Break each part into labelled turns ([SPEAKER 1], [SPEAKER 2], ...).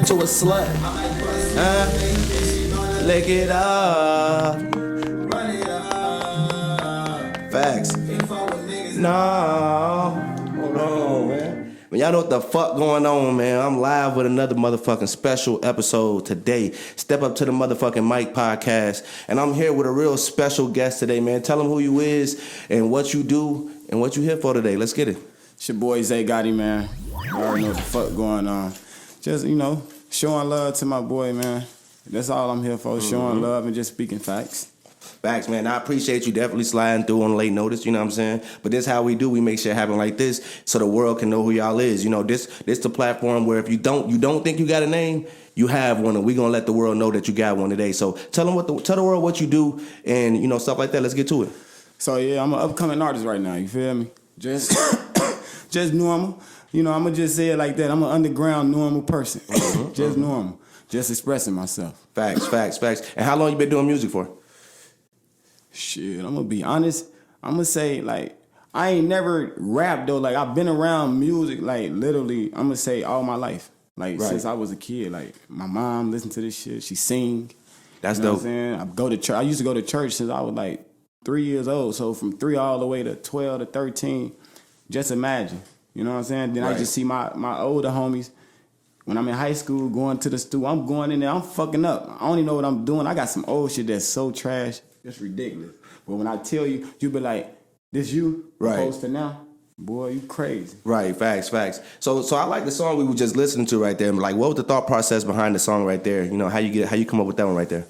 [SPEAKER 1] to a slut. Lick it up. Facts. No. Hold on, man. Well, y'all know what the fuck going on, man. I'm live with another motherfucking special episode today. Step Up to the Motherfucking Mic podcast. And I'm here with a real special guest today, man. Tell them who you is and what you do and what you here for today. Let's get it.
[SPEAKER 2] It's your boy ZayGotti, man. You already know what the fuck going on. Just, showing love to my boy, man. That's all I'm here for, showing love and just speaking facts.
[SPEAKER 1] Facts, man. I appreciate you definitely sliding through on late notice, you know what I'm saying? But this is how we do. We make shit happen like this so the world can know who y'all is. You know, this the platform where if you don't think you got a name, you have one, and we gonna let the world know that you got one today. So tell the world what you do and stuff like that. Let's get to it.
[SPEAKER 2] So yeah, I'm an upcoming artist right now, you feel me? Just normal. I'ma just say it like that. I'm an underground normal person. Just normal. Just expressing myself.
[SPEAKER 1] Facts. And how long you been doing music for?
[SPEAKER 2] Shit, I'm gonna be honest. I'm gonna say, I ain't never rapped, though. I've been around music, literally, I'm gonna say all my life. Right. Since I was a kid. My mom listened to this shit. She sing.
[SPEAKER 1] That's
[SPEAKER 2] dope.
[SPEAKER 1] What I'm
[SPEAKER 2] saying? I go to church. I used to go to church since I was, 3 years old. So from 3 all the way to 12 to 13, just imagine. You know what I'm saying? Then I just see my older homies. When I'm in high school, going to the stool, I'm going in there, I'm fucking up. I don't even know what I'm doing. I got some old shit that's so trash. It's ridiculous. But when I tell you, you be like, this you?
[SPEAKER 1] Right.
[SPEAKER 2] Opposed to now? Boy, you crazy.
[SPEAKER 1] Right, facts. So I like the song we were just listening to right there. What was the thought process behind the song right there? How you come up with that one right there?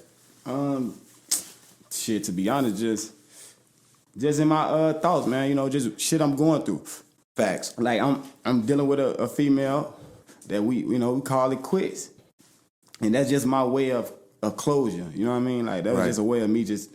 [SPEAKER 2] Shit, to be honest, just in my thoughts, man. Just shit I'm going through.
[SPEAKER 1] Facts.
[SPEAKER 2] I'm dealing with a female that we call it quits. And that's just my way of closure. You know what I mean? That was just a way of me just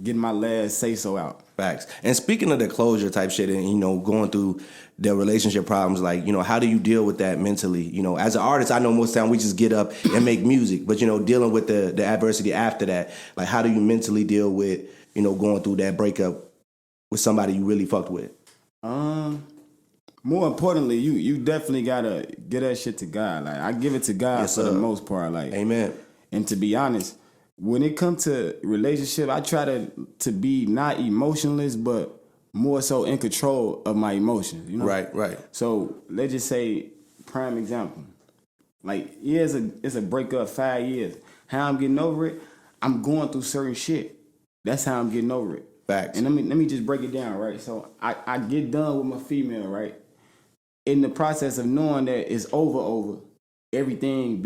[SPEAKER 2] getting my last say-so out.
[SPEAKER 1] Facts. And speaking of the closure type shit and, going through the relationship problems, how do you deal with that mentally? As an artist, I know most of the time we just get up and make music. But, dealing with the adversity after that, how do you mentally deal with, going through that breakup with somebody you really fucked with?
[SPEAKER 2] More importantly, you definitely gotta get that shit to God. I give it to God for the most part.
[SPEAKER 1] Amen.
[SPEAKER 2] And to be honest, when it comes to relationship, I try to be not emotionless, but more so in control of my emotions.
[SPEAKER 1] Right.
[SPEAKER 2] So let's just say, prime example, it's a breakup, 5 years. How I'm getting over it, I'm going through certain shit. That's how I'm getting over it.
[SPEAKER 1] Facts.
[SPEAKER 2] And let me just break it down, right? So I get done with my female, right? In the process of knowing that it's over, everything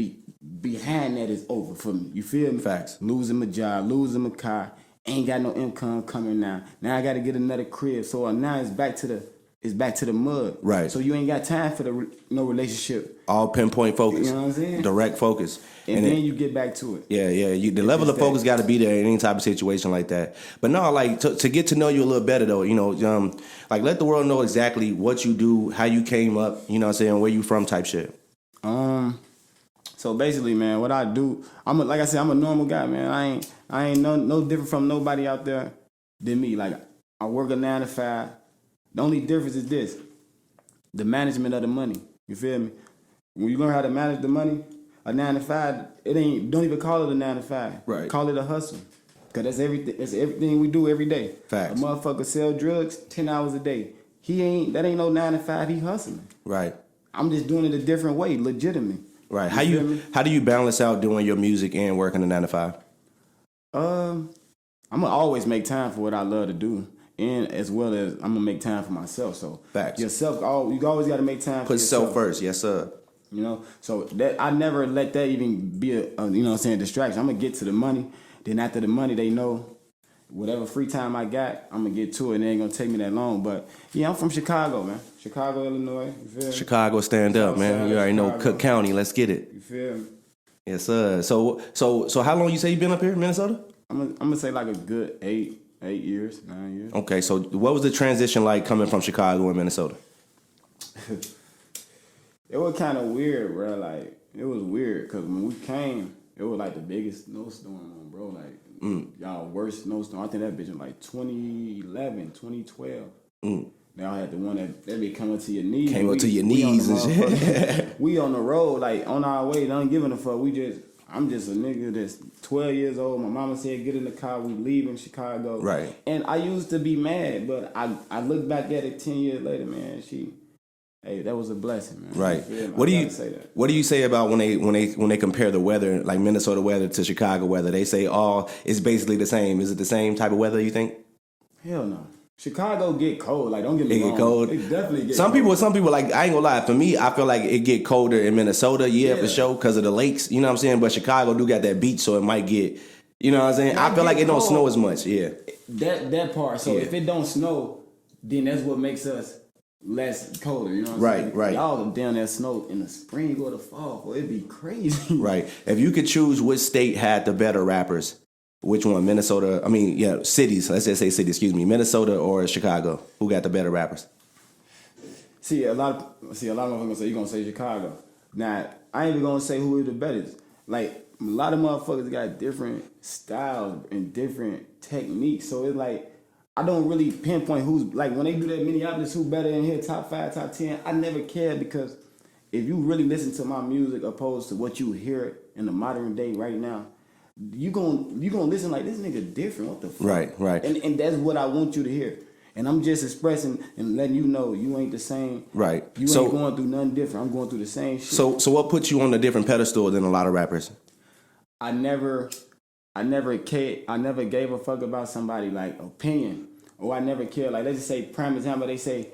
[SPEAKER 2] behind that is over for me. You feel me?
[SPEAKER 1] Facts.
[SPEAKER 2] Losing my job, losing my car, ain't got no income coming now. Now I got to get another crib. So now it's back to the mud.
[SPEAKER 1] Right.
[SPEAKER 2] So you ain't got time for no relationship.
[SPEAKER 1] All pinpoint focus.
[SPEAKER 2] You know what I'm saying?
[SPEAKER 1] Direct focus.
[SPEAKER 2] And then you get back to it.
[SPEAKER 1] Yeah. The level of focus got to be there in any type of situation like that. But no, to get to know you a little better though, let the world know exactly what you do, how you came up, where you from type shit.
[SPEAKER 2] So basically, man, what I do, I'm a normal guy, man. I ain't no different from nobody out there than me. I work a 9 to 5. The only difference is this: the management of the money. You feel me? When you learn how to manage the money, a 9 to 5, don't even call it a 9 to 5.
[SPEAKER 1] Right.
[SPEAKER 2] Call it a hustle. Cause that's everything. That's everything we do every day.
[SPEAKER 1] Facts.
[SPEAKER 2] A motherfucker sell drugs 10 hours a day. That ain't no 9 to 5. He hustling.
[SPEAKER 1] Right.
[SPEAKER 2] I'm just doing it a different way, legitimate.
[SPEAKER 1] Right. How do you balance out doing your music and working a 9 to 5?
[SPEAKER 2] I'm gonna always make time for what I love to do, and as well as I'm gonna make time for myself. So
[SPEAKER 1] facts.
[SPEAKER 2] Yourself, you always got to make time.
[SPEAKER 1] Put yourself first. Yes, sir.
[SPEAKER 2] So that I never let that even be a distraction. I'm gonna get to the money. Then after the money, they know whatever free time I got, I'm gonna get to it. And it ain't gonna take me that long. But yeah, I'm from Chicago, man. Chicago, Illinois. You feel me?
[SPEAKER 1] Chicago, stand up, man. You already know Cook County. Let's get it.
[SPEAKER 2] You feel me?
[SPEAKER 1] Yes, sir. So how long you say you been up here in Minnesota?
[SPEAKER 2] I'm gonna say a good 8 years, 9 years.
[SPEAKER 1] Okay, so what was the transition like coming from Chicago and Minnesota?
[SPEAKER 2] It was kind of weird, bro. It was weird because when we came, it was the biggest snowstorm, bro. Y'all worst snowstorm. I think that bitch in 2011, 2012. Y'all had the one that be coming to your knees.
[SPEAKER 1] Came up to your knees and shit.
[SPEAKER 2] We on the road, like on our way, not giving a fuck. I'm just a nigga that's 12 years old. My mama said, get in the car, we leaving Chicago.
[SPEAKER 1] Right.
[SPEAKER 2] And I used to be mad, but I look back at it 10 years later, man, hey, that was a blessing, man.
[SPEAKER 1] Right.
[SPEAKER 2] What do
[SPEAKER 1] you say about when they compare the weather, like Minnesota weather to Chicago weather? They say, it's basically the same. Is it the same type of weather, you think?
[SPEAKER 2] Hell no. Chicago get cold. Like, don't get me wrong.
[SPEAKER 1] It get cold.
[SPEAKER 2] It definitely get
[SPEAKER 1] some
[SPEAKER 2] cold.
[SPEAKER 1] Some people, like, I ain't gonna lie. For me, I feel like it get colder in Minnesota, for sure, because of the lakes. You know what I'm saying? But Chicago do got that beach, so it might get, you know what I'm saying? I feel like it don't snow as much,
[SPEAKER 2] That part. So if it don't snow, then that's what makes us less colder, you know what I'm saying?
[SPEAKER 1] Right.
[SPEAKER 2] Y'all down there snow in the spring or the fall, boy, it'd be crazy.
[SPEAKER 1] Right. If you could choose which state had the better rappers, which one? Cities. Let's just say cities, excuse me. Minnesota or Chicago? Who got the better rappers?
[SPEAKER 2] See, a lot of motherfuckers say, you're going to say Chicago. Now, I ain't even going to say who is the best. Like, a lot of motherfuckers got different styles and different techniques. So it's like, I don't really pinpoint who's, like, when they do that Minneapolis, who better in here, top 5, top 10, I never cared, because if you really listen to my music opposed to what you hear in the modern day right now, you gonna listen like, this nigga different. What the fuck?
[SPEAKER 1] Right.
[SPEAKER 2] And that's what I want you to hear. And I'm just expressing and letting you know you ain't the same.
[SPEAKER 1] Right.
[SPEAKER 2] You ain't going through nothing different. I'm going through the same shit.
[SPEAKER 1] So what puts you on a different pedestal than a lot of rappers?
[SPEAKER 2] I never gave a fuck about somebody like opinion. Or I never cared. Like, let's just say, prime example, they say,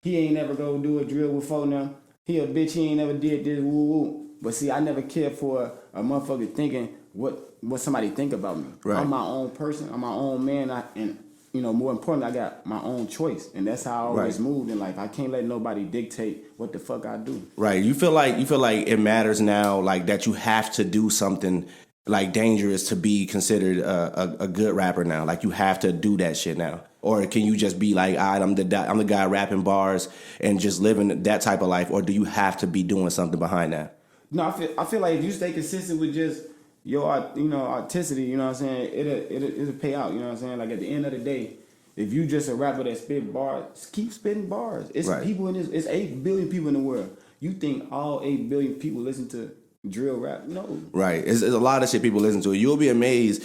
[SPEAKER 2] he ain't never go do a drill with folk now. He a bitch, he ain't never did this, woo woo. But see, I never cared for a motherfucker thinking what somebody think about me.
[SPEAKER 1] Right.
[SPEAKER 2] I'm my own person. I'm my own man. And more importantly, I got my own choice, and that's how I always moved in life. I can't let nobody dictate what the fuck I do.
[SPEAKER 1] Right. You feel like it matters now, like that you have to do something like dangerous to be considered a good rapper now. Like you have to do that shit now, or can you just be like, all right, I'm the guy rapping bars and just living that type of life, or do you have to be doing something behind that?
[SPEAKER 2] No, I feel like if you stay consistent with just your artisticity, you know what I'm saying, it'll pay out, you know what I'm saying? Like at the end of the day, if you just a rapper that spit bars, keep spitting bars. It's people in this, it's 8 billion people in the world. You think all 8 billion people listen to drill rap? No. Right.
[SPEAKER 1] It's a lot of shit people listen to. You'll be amazed.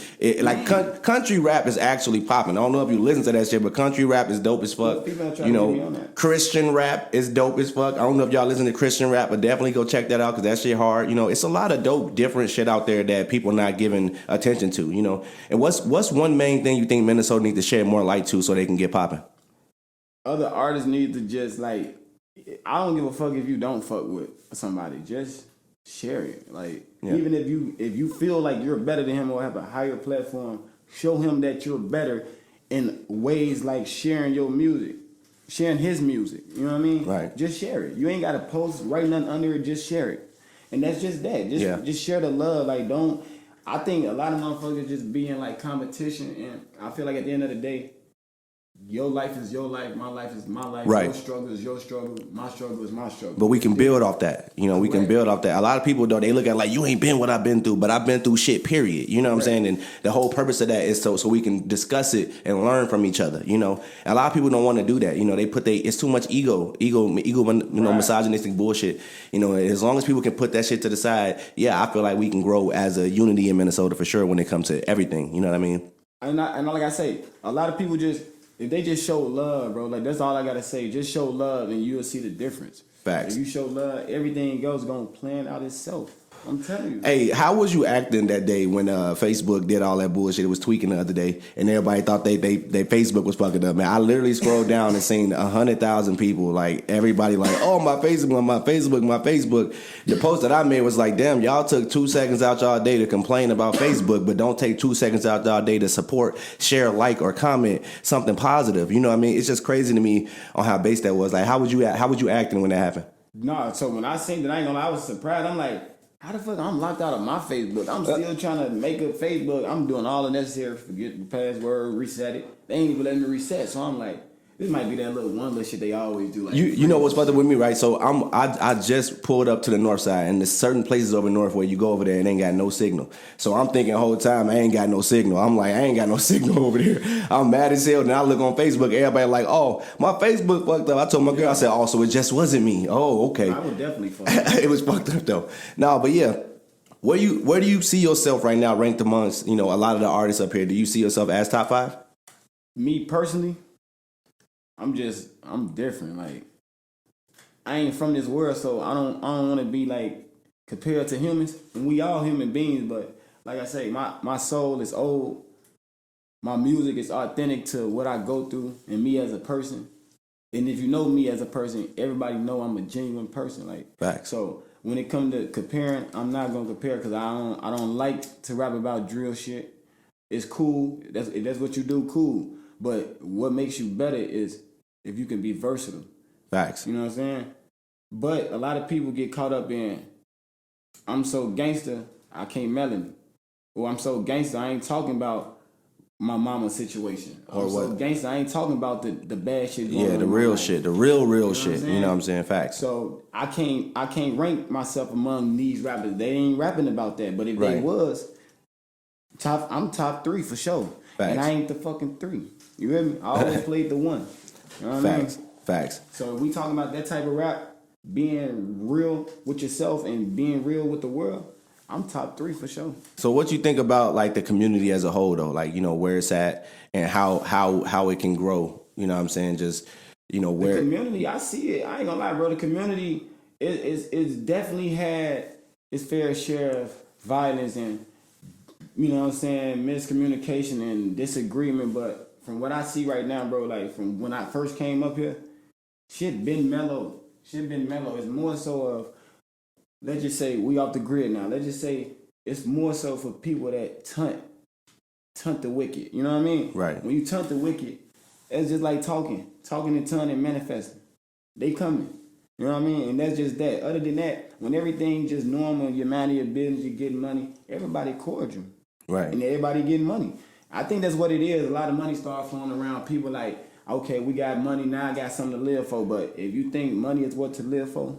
[SPEAKER 1] Country rap is actually popping. I don't know if you listen to that shit, but country rap is dope as fuck. Christian rap is dope as fuck. I don't know if y'all listen to Christian rap, but definitely go check that out because that shit hard. It's a lot of dope, different shit out there that people not giving attention to, And what's one main thing you think Minnesota needs to shed more light to so they can get popping?
[SPEAKER 2] Other artists need to just, I don't give a fuck if you don't fuck with somebody. Just share it. Even if you feel like you're better than him or have a higher platform, show him that you're better in ways like sharing your music, sharing his music. You know what I mean?
[SPEAKER 1] Right.
[SPEAKER 2] Just share it. You ain't got to post, write nothing under it. Just share it. And that's just that. Just share the love. I think a lot of motherfuckers just be in competition, and I feel like at the end of the day, your life is your life, my life is my life.
[SPEAKER 1] Right.
[SPEAKER 2] Your struggle is your struggle, my struggle is my struggle.
[SPEAKER 1] But we can build off that. We can build off that. A lot of people, though, they look at you ain't been what I've been through, but I've been through shit, period. You know what I'm saying? And the whole purpose of that is so we can discuss it and learn from each other, And a lot of people don't want to do that. They put it's too much ego, misogynistic bullshit. As long as people can put that shit to the side, I feel like we can grow as a unity in Minnesota for sure when it comes to everything. You know what I mean?
[SPEAKER 2] And like I say, a lot of people if they just show love, bro, that's all I gotta say. Just show love and you'll see the difference.
[SPEAKER 1] Facts.
[SPEAKER 2] If you show love, everything else gonna plan out itself. I'm telling you.
[SPEAKER 1] Hey, how was you acting that day when Facebook did all that bullshit? It was tweaking the other day, and everybody thought they Facebook was fucking up. Man, I literally scrolled down and seen 100,000 people. Everybody oh, my Facebook. The post that I made was damn, y'all took 2 seconds out y'all day to complain about Facebook, but don't take 2 seconds out y'all day to support, share, like, or comment something positive. You know what I mean? It's just crazy to me on how base that was. How would you acting when that happened?
[SPEAKER 2] Nah, so when I seen that, I ain't gonna lie, I was surprised. I'm like, how the fuck I'm locked out of my Facebook? I'm still trying to make a Facebook. I'm doing all the necessary, forget the password, reset it. They ain't even letting me reset. So I'm like, This might be that one little shit they always do. Like
[SPEAKER 1] you know what's fucked up with me, right? So I just pulled up to the north side, and there's certain places over north where you go over there and ain't got no signal. So I'm thinking the whole time I ain't got no signal. I'm like, I ain't got no signal over there. I'm mad as hell. Then I look on Facebook, everybody like, oh, my Facebook fucked up. I told my girl, I said, oh, so it just wasn't me. Oh, okay.
[SPEAKER 2] I would definitely fuck up.
[SPEAKER 1] It was fucked up though. No, but yeah. Where do you see yourself right now ranked amongst, a lot of the artists up here? Do you see yourself as top 5?
[SPEAKER 2] Me personally, I'm different. Like, I ain't from this world, so I don't want to be like compared to humans. And we all human beings, but like I say, my soul is old. My music is authentic to what I go through and me as a person. And if you know me as a person, everybody know I'm a genuine person. Like,
[SPEAKER 1] Facts.
[SPEAKER 2] So when it comes to comparing, I'm not gonna compare because I don't like to rap about drill shit. It's cool. If that's what you do, cool. But what makes you better is if you can be versatile.
[SPEAKER 1] Facts.
[SPEAKER 2] You know what I'm saying? But a lot of people get caught up in, I'm so gangster, I can't melody. Or I'm so gangster, I ain't talking about my mama's situation. Or I'm so gangster, I ain't talking about the bad shit going on.
[SPEAKER 1] Yeah, the real shit. The real shit. You know what I'm saying? Facts.
[SPEAKER 2] So I can't rank myself among these rappers. They ain't rapping about that. But if they was, I'm top 3 for sure. Facts. And I ain't the fucking 3. You hear me? I always played the 1. You know what I mean?
[SPEAKER 1] Facts.
[SPEAKER 2] So if we talking about that type of rap, being real with yourself and being real with the world, I'm top 3 for sure.
[SPEAKER 1] So what you think about like the community as a whole though? Like, where it's at and how it can grow. You know what I'm saying? Just, where
[SPEAKER 2] the community, I see it. I ain't gonna lie, bro. The community is definitely had its fair share of violence and, you know what I'm saying, miscommunication and disagreement, but from what I see right now, bro, like from when I first came up here, shit been mellow. It's more so of, let's just say we off the grid now. Let's just say it's more so for people that tunt the wicked. You know what I mean?
[SPEAKER 1] Right.
[SPEAKER 2] When you tunt the wicked, it's just like talking in tongue and manifesting. They coming. You know what I mean? And that's just that. Other than that, when everything just normal, you're minding your business, you're getting money, everybody cordial.
[SPEAKER 1] Right.
[SPEAKER 2] And everybody getting money. I think that's what it is. A lot of money starts flowing around. People like, okay, we got money now, I got something to live for. But if you think money is what to live for,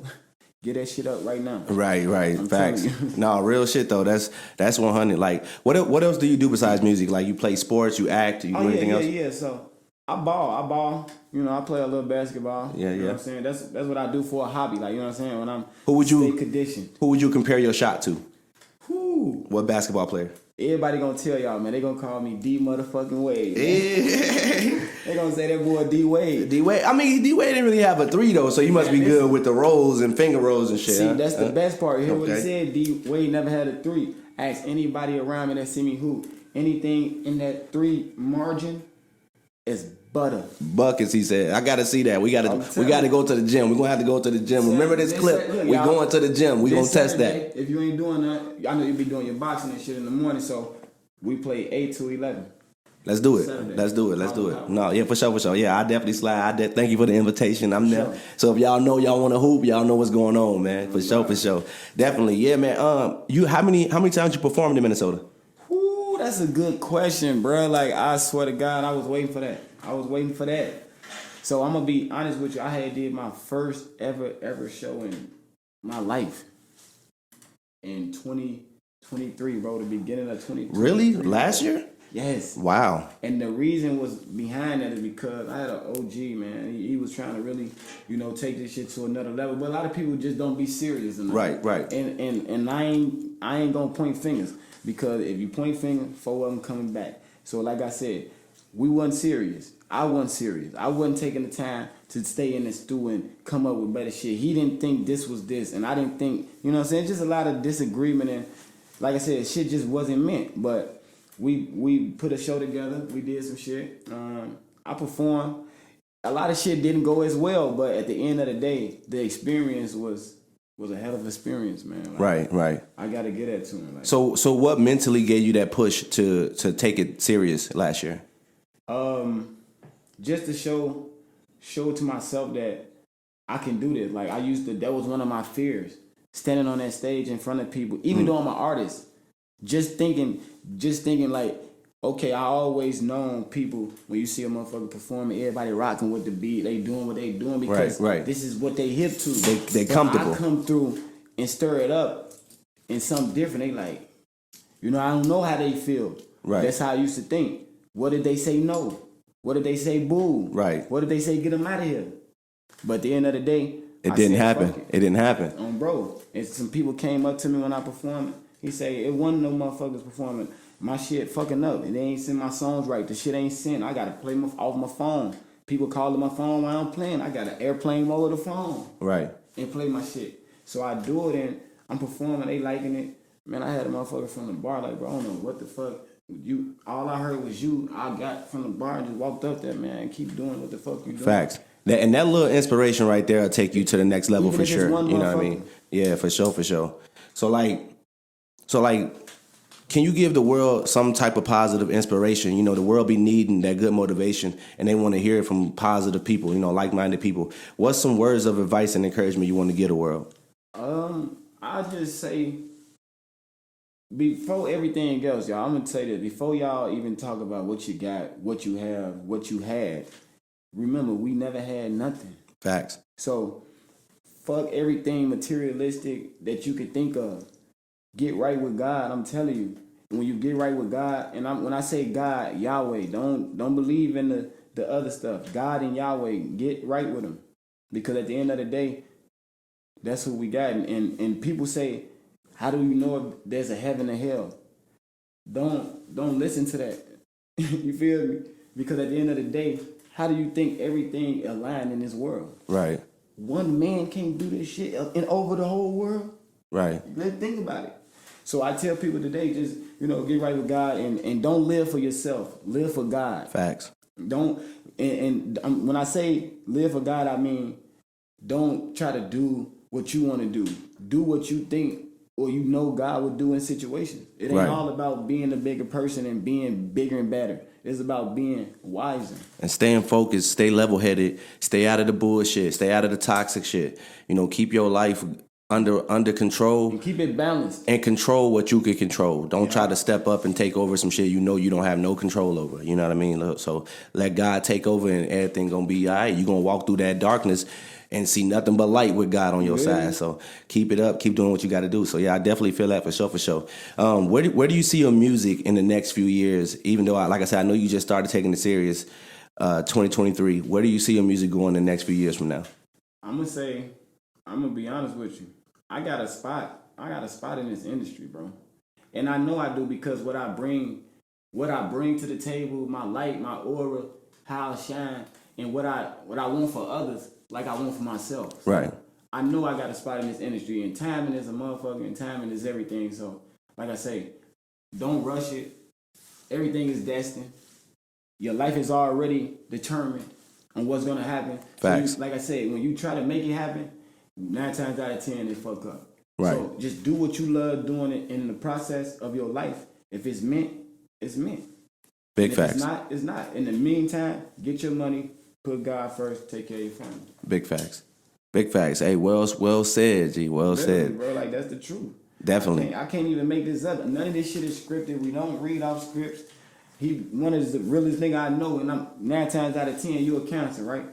[SPEAKER 2] get that shit up right now. Right.
[SPEAKER 1] I'm Facts. No, real shit though. That's 100. Like, what else do you do besides music? Like, you play sports, you act, you do anything else?
[SPEAKER 2] Yeah. So I ball. I play a little basketball.
[SPEAKER 1] Yeah.
[SPEAKER 2] You know what I'm saying? That's what I do for a hobby. Like, you know what I'm saying? When I'm
[SPEAKER 1] stay
[SPEAKER 2] conditioned.
[SPEAKER 1] Who would you compare your shot to?
[SPEAKER 2] Who?
[SPEAKER 1] What basketball player?
[SPEAKER 2] Everybody gonna tell y'all, man. They gonna call me D motherfucking Wade. They gonna say that boy D Wade.
[SPEAKER 1] D Wade. I mean, D Wade didn't really have a 3 though, so he must be good with the rolls and finger rolls and shit.
[SPEAKER 2] See, that's the best part. You hear what he said? D Wade never had a 3. Ask anybody around me that see me hoop. Anything in that 3 margin is butter.
[SPEAKER 1] Buckets, he said. I gotta see that. We gotta go to the gym. We're gonna have to go to the gym. Remember this clip? We going to the gym. We gonna test that.
[SPEAKER 2] If you ain't doing that, I know you be doing your boxing and shit in the morning, so we play 8 to 11.
[SPEAKER 1] Let's do it.
[SPEAKER 2] Saturday.
[SPEAKER 1] Let's do it. No, yeah, for sure. Yeah, I definitely slide. Thank you for the invitation. I'm there.
[SPEAKER 2] Sure.
[SPEAKER 1] So if y'all know y'all want to hoop, y'all know what's going on, man. For sure. Definitely. Yeah, man. You how many times you performed in Minnesota?
[SPEAKER 2] Ooh, that's a good question, bro. Like, I swear to God, I was waiting for that. So I'm gonna be honest with you. I did my first ever show in my life in 2023, bro. The beginning of 2023.
[SPEAKER 1] Really? Last year?
[SPEAKER 2] Yes.
[SPEAKER 1] Wow.
[SPEAKER 2] And the reason was behind that is because I had an OG, man. He was trying to really, take this shit to another level. But a lot of people just don't be serious enough.
[SPEAKER 1] Right.
[SPEAKER 2] And I ain't gonna point fingers, because if you point fingers, 4 of them coming back. So like I said, we wasn't serious. I wasn't serious. I wasn't taking the time to stay in the stew and come up with better shit. He didn't think this was this, and I didn't think, you know what I'm saying? Just a lot of disagreement, and like I said, shit just wasn't meant. But we put a show together. We did some shit. I performed. A lot of shit didn't go as well, but at the end of the day, the experience was a hell of an experience, man. Like,
[SPEAKER 1] right.
[SPEAKER 2] I got to get that to him. Like,
[SPEAKER 1] so what mentally gave you that push to take it serious last year?
[SPEAKER 2] Just to show to myself that I can do this. Like, that was one of my fears, standing on that stage in front of people, even though I'm an artist, just thinking like, okay, I always known people, when you see a motherfucker performing, everybody rocking with the beat, they doing what they doing because this is what they hip to.
[SPEAKER 1] They comfortable.
[SPEAKER 2] I come through and stir it up in something different. They like, I don't know how they feel.
[SPEAKER 1] Right.
[SPEAKER 2] That's how I used to think. What did they say no? What did they say boo?
[SPEAKER 1] Right.
[SPEAKER 2] What did they say get them out of here? But at the end of the day,
[SPEAKER 1] it didn't happen. It didn't happen.
[SPEAKER 2] Bro, and some people came up to me when I performed. He say, it wasn't no motherfuckers performing. My shit fucking up. And they ain't send my songs right. The shit ain't sent. I gotta play off my phone. People calling my phone while I'm playing. I got an airplane mode of the phone.
[SPEAKER 1] Right.
[SPEAKER 2] And play my shit. So I do it and I'm performing. They liking it. Man, I had a motherfucker from the bar like, bro, I don't know what the fuck. All I heard was you. I got from the bar and just walked up there, man. Keep doing what the fuck you doing.
[SPEAKER 1] Facts. And that little inspiration right there will take you to the next level. Even for sure. You know what I mean? Yeah, for sure. So like, can you give the world some type of positive inspiration? The world be needing that good motivation, and they want to hear it from positive people, like-minded people. What's some words of advice and encouragement you want to give the world?
[SPEAKER 2] I just say, before everything else, y'all, I'm going to tell you this. Before y'all even talk about what you got, what you have, what you had, remember, we never had nothing.
[SPEAKER 1] Facts.
[SPEAKER 2] So, fuck everything materialistic that you could think of. Get right with God, I'm telling you. When you get right with God, and when I say God, Yahweh, don't believe in the other stuff. God and Yahweh, get right with him. Because at the end of the day, that's who we got. And people say, how do you know if there's a heaven and hell? Don't listen to that. You feel me? Because at the end of the day, how do you think everything aligned in this world?
[SPEAKER 1] Right.
[SPEAKER 2] One man can't do this shit and over the whole world?
[SPEAKER 1] Right.
[SPEAKER 2] Let's think about it. So I tell people today, just, get right with God and don't live for yourself. Live for God.
[SPEAKER 1] Facts.
[SPEAKER 2] Don't, and when I say live for God, I mean, don't try to do what you want to do. Do what you think or God would do in situations. It ain't all about being a bigger person and being bigger and better. It's about being wiser. And
[SPEAKER 1] staying focused, stay level-headed, stay out of the bullshit, stay out of the toxic shit. Keep your life under control.
[SPEAKER 2] And keep it balanced.
[SPEAKER 1] And control what you can control. Don't try to step up and take over some shit you don't have no control over. You know what I mean? So let God take over and everything gonna be all right. You're gonna walk through that darkness and see nothing but light with God on your side. So keep it up. Keep doing what you got to do. So, yeah, I definitely feel that for sure. Where do you see your music in the next few years? Even though, like I said, I know you just started taking it serious, 2023. Where do you see your music going the next few years from now?
[SPEAKER 2] I'm going to be honest with you. I got a spot in this industry, bro. And I know I do because what I bring to the table, my light, my aura, how I shine, and what I want for others, like I want for myself. So
[SPEAKER 1] right.
[SPEAKER 2] I know I got a spot in this industry, and timing is a motherfucker, and timing is everything. So, like I say, don't rush it. Everything is destined. Your life is already determined on what's gonna happen.
[SPEAKER 1] Facts.
[SPEAKER 2] So like I said, when you try to make it happen, 9 times out of 10 it fuck up.
[SPEAKER 1] Right.
[SPEAKER 2] So just do what you love doing it in the process of your life. If it's meant, it's meant.
[SPEAKER 1] Big facts.
[SPEAKER 2] If it's not, it's not. In the meantime, get your money. Put God first, take care of your family.
[SPEAKER 1] Big facts. Big facts. Hey, well said, G. Well said.
[SPEAKER 2] Bro, like that's the truth.
[SPEAKER 1] Definitely.
[SPEAKER 2] I can't even make this up. None of this shit is scripted. We don't read off scripts. He one of the realest nigga I know, and I'm 9 times out of 10, you a Cancer, right?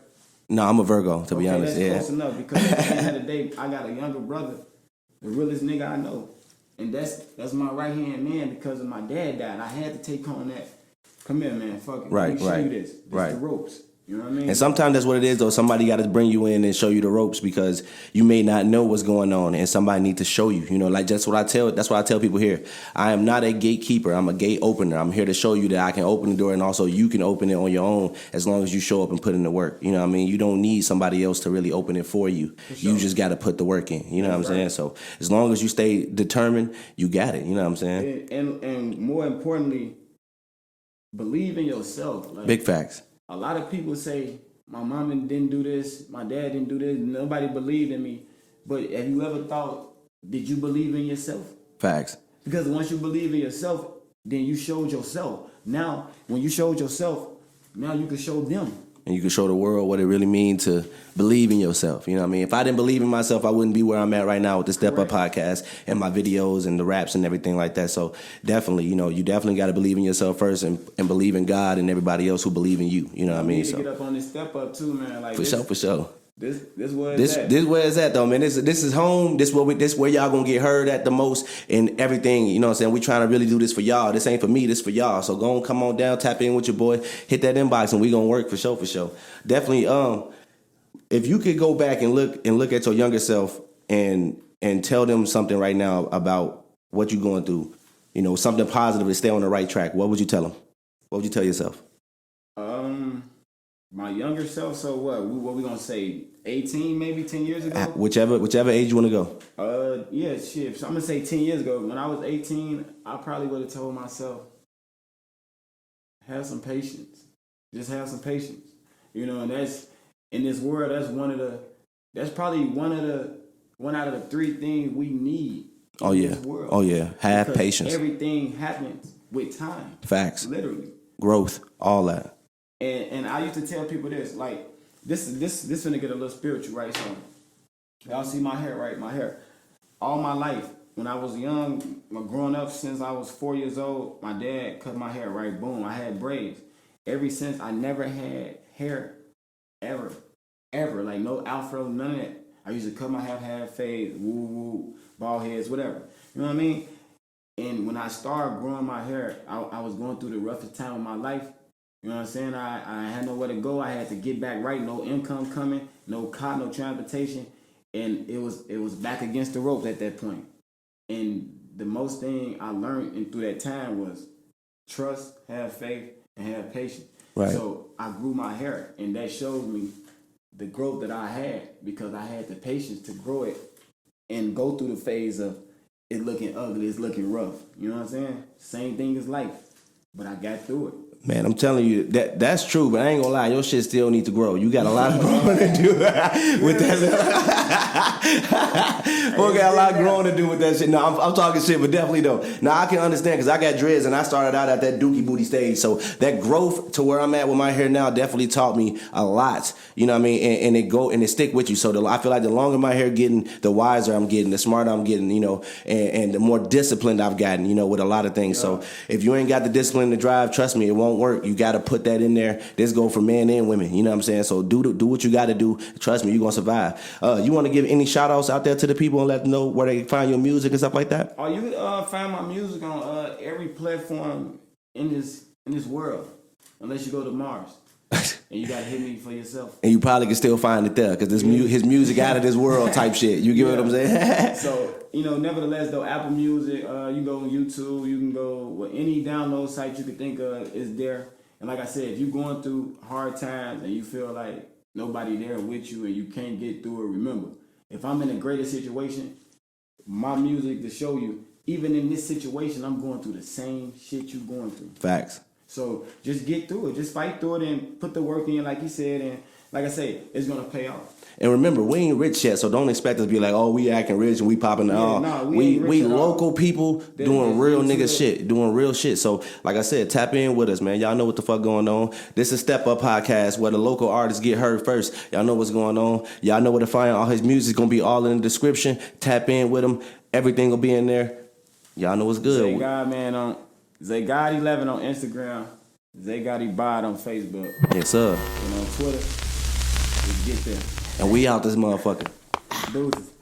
[SPEAKER 1] No, I'm a Virgo, to be honest.
[SPEAKER 2] That's
[SPEAKER 1] yeah.
[SPEAKER 2] Close enough because at the end of the day, I got a younger brother, the realest nigga I know. And that's my right hand man because of my dad died. I had to take on that. Come here, man. Fuck it. Let me show you this. This is the ropes. You know what I mean?
[SPEAKER 1] And sometimes that's what it is, though. Somebody got to bring you in and show you the ropes because you may not know what's going on, and somebody need to show you. Like that's what I tell people here. I am not a gatekeeper. I'm a gate opener. I'm here to show you that I can open the door, and also you can open it on your own as long as you show up and put in the work. You know what I mean? You don't need somebody else to really open it for you. Sure. You just got to put the work in. You know what I'm saying? So as long as you stay determined, you got it. You know what I'm saying?
[SPEAKER 2] And more importantly, believe in yourself. Like,
[SPEAKER 1] big facts.
[SPEAKER 2] A lot of people say, my mama didn't do this, my dad didn't do this, nobody believed in me. But have you ever thought, did you believe in yourself?
[SPEAKER 1] Facts.
[SPEAKER 2] Because once you believe in yourself, then you showed yourself. Now, when you showed yourself, now you can show them.
[SPEAKER 1] and you can show the world what it really means to believe in yourself. You know what I mean? If I didn't believe in myself, I wouldn't be where I'm at right now with the Step Up podcast and my videos and the raps and everything like that. So definitely, you definitely got to believe in yourself first and believe in God and everybody else who believe in you. You know what I mean?
[SPEAKER 2] You need to get up on this Step Up too, man. Like
[SPEAKER 1] for sure.
[SPEAKER 2] This where it's at.
[SPEAKER 1] This where it's at though, man. This is home. This where y'all gonna get heard at the most and everything. You know what I'm saying? We trying to really do this for y'all. This ain't for me. This for y'all. So go on, come on down, tap in with your boy, hit that inbox, and we gonna work for sure. Definitely. If you could go back and look at your younger self and tell them something right now about what you're going through, something positive to stay on the right track, what would you tell them? What would you tell yourself?
[SPEAKER 2] My younger self, so what we gonna say, 18 maybe, 10 years ago?
[SPEAKER 1] Whichever age you want to go.
[SPEAKER 2] Yeah, shit. So I'm gonna say 10 years ago. When I was 18, I probably would have told myself, have some patience. Just have some patience. And that's, in this world, that's probably one out of the three things we need in this world.
[SPEAKER 1] Oh yeah. Have
[SPEAKER 2] because
[SPEAKER 1] patience.
[SPEAKER 2] Everything happens with time.
[SPEAKER 1] Facts.
[SPEAKER 2] Literally.
[SPEAKER 1] Growth, all that.
[SPEAKER 2] And I used to tell people this, like, this finna get a little spiritual, right? So y'all see my hair, right? My hair. All my life, when I was young, growing up since I was 4 years old, my dad cut my hair, right? Boom, I had braids. Ever since, I never had hair, ever. Like no afro, none of that. I used to cut my hair, have fades, woo, bald heads, whatever. You know what I mean? And when I started growing my hair, I was going through the roughest time of my life. You know what I'm saying? I had nowhere to go. I had to get back right. No income coming, no car, no transportation. And it was back against the ropes at that point. And the most thing I learned through that time was trust, have faith, and have patience.
[SPEAKER 1] Right.
[SPEAKER 2] So I grew my hair, and that showed me the growth that I had because I had the patience to grow it and go through the phase of it looking ugly, it's looking rough. You know what I'm saying? Same thing as life. But I got through it.
[SPEAKER 1] Man, I'm telling you, that's true, but I ain't gonna lie, your shit still need to grow. You got a lot of growing to do with that. Boy, got a lot of growing to do with that shit. No, I'm talking shit, but definitely though. Now I can understand because I got dreads and I started out at that dookie booty stage. So that growth to where I'm at with my hair now definitely taught me a lot. You know what I mean? And it stick with you. So I feel like the longer my hair getting, the wiser I'm getting, the smarter I'm getting, and the more disciplined I've gotten, with a lot of things. Yeah. So if you ain't got the discipline to drive, trust me, it won't work. You got to put that in there. This go for men and women. You know what I'm saying? So do what you got to do. Trust me, you're going to survive. You want to give any shout outs out there to the people and let them know where they can find your music and stuff like that?
[SPEAKER 2] Oh, you can find my music on every platform in this world, unless you go to Mars. And you got to hit me for yourself. And
[SPEAKER 1] you probably can still find it there because his music out of this world type shit. You get what I'm saying?
[SPEAKER 2] So, nevertheless, though, Apple Music, you go on YouTube, you can go with any download site you can think of is there. And like I said, if you're going through hard times and you feel like nobody there with you and you can't get through it, remember, if I'm in a greater situation, my music to show you, even in this situation, I'm going through the same shit you going through.
[SPEAKER 1] Facts.
[SPEAKER 2] So just get through it. Just fight through it and put the work in, like you said. And like I say, it's going to pay off. And
[SPEAKER 1] remember, we ain't rich yet, so don't expect us to be like, oh, we acting rich and we popping. We local people doing real nigga shit, doing real shit. So, like I said, tap in with us, man. Y'all know what the fuck going on. This is Step Up Podcast, where the local artists get heard first. Y'all know what's going on. Y'all know where to find all his music. Gonna be all in the description. Tap in with him. Everything will be in there. Y'all know what's good.
[SPEAKER 2] ZayGotti, man, on ZayGotti11 on Instagram. ZayGotti Bod on Facebook.
[SPEAKER 1] Yes, sir.
[SPEAKER 2] And on Twitter. Just get there.
[SPEAKER 1] And we out this motherfucker.
[SPEAKER 2] Deuces.